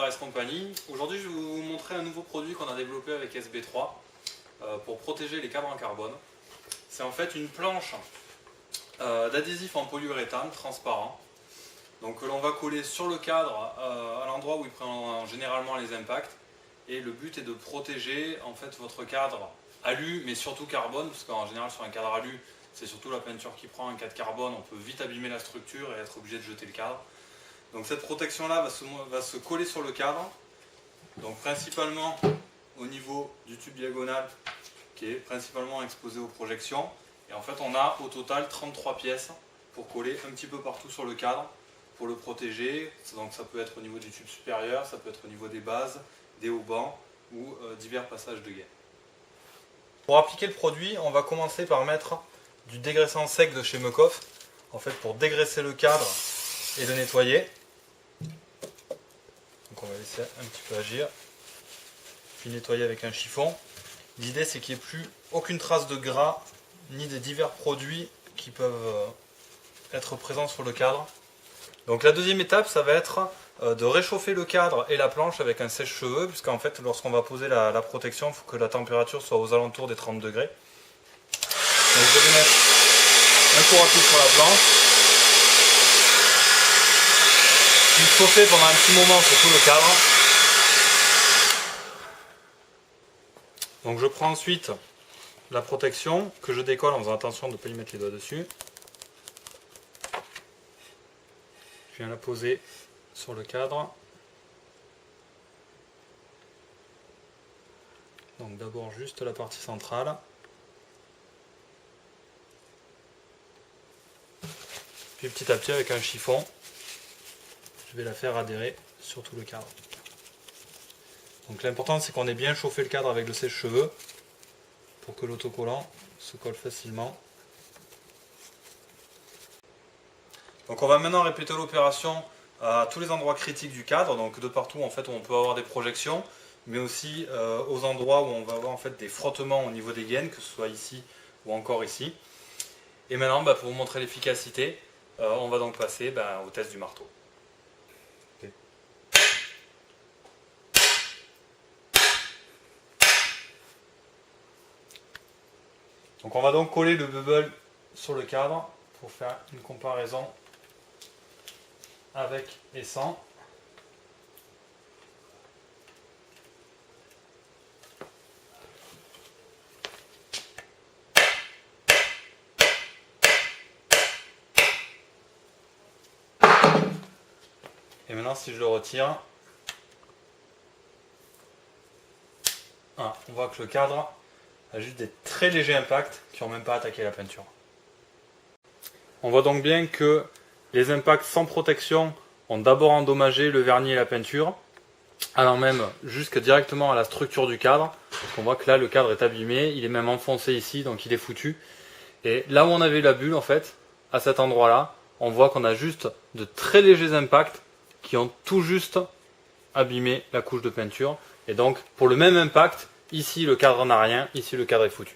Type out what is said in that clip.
RS Company. Aujourd'hui je vais vous montrer un nouveau produit qu'on a développé avec SB3 pour protéger les cadres en carbone. C'est en fait une planche d'adhésif en polyuréthane transparent, donc que l'on va coller sur le cadre à l'endroit où il prend généralement les impacts, et le but est de protéger en fait votre cadre alu mais surtout carbone, parce qu'en général sur un cadre alu c'est surtout la peinture qui prend. Un cadre carbone, on peut vite abîmer la structure et être obligé de jeter le cadre. Donc cette protection là va se coller sur le cadre, donc principalement au niveau du tube diagonal qui est principalement exposé aux projections. Et en fait on a au total 33 pièces pour coller un petit peu partout sur le cadre pour le protéger. Donc ça peut être au niveau du tube supérieur, ça peut être au niveau des bases, des haubans ou divers passages de gaine. Pour appliquer le produit, on va commencer par mettre du dégraissant sec de chez Mecoff, en fait pour dégraisser le cadre et le nettoyer. Donc on va laisser un petit peu agir, puis nettoyer avec un chiffon. L'idée c'est qu'il n'y ait plus aucune trace de gras ni des divers produits qui peuvent être présents sur le cadre. Donc la deuxième étape, ça va être de réchauffer le cadre et la planche avec un sèche-cheveux, puisqu'en fait lorsqu'on va poser la protection, il faut que la température soit aux alentours des 30 degrés. Donc je vais mettre un coup rapide sur la planche, puis chauffer pendant un petit moment sur tout le cadre. Donc je prends ensuite la protection que je décolle en faisant attention de ne pas y mettre les doigts dessus. Je viens la poser sur le cadre. Donc d'abord juste la partie centrale. Puis petit à petit avec un chiffon, je vais la faire adhérer sur tout le cadre. Donc l'important c'est qu'on ait bien chauffé le cadre avec le sèche-cheveux pour que l'autocollant se colle facilement. Donc on va maintenant répéter l'opération à tous les endroits critiques du cadre, donc de partout en fait où on peut avoir des projections, mais aussi aux endroits où on va avoir en fait des frottements au niveau des gaines, que ce soit ici ou encore ici. Et maintenant pour vous montrer l'efficacité, on va donc passer au test du marteau. Okay. Donc on va donc coller le bubble sur le cadre pour faire une comparaison avec et sans. Et maintenant si je le retire, on voit que le cadre a juste des très légers impacts qui n'ont même pas attaqué la peinture. On voit donc bien que les impacts sans protection ont d'abord endommagé le vernis et la peinture, allant même jusque directement à la structure du cadre. On voit que là le cadre est abîmé, il est même enfoncé ici, donc il est foutu. Et là où on avait la bulle en fait, à cet endroit là, on voit qu'on a juste de très légers impacts qui ont tout juste abîmé la couche de peinture. Et donc pour le même impact, ici le cadre n'a rien, ici le cadre est foutu.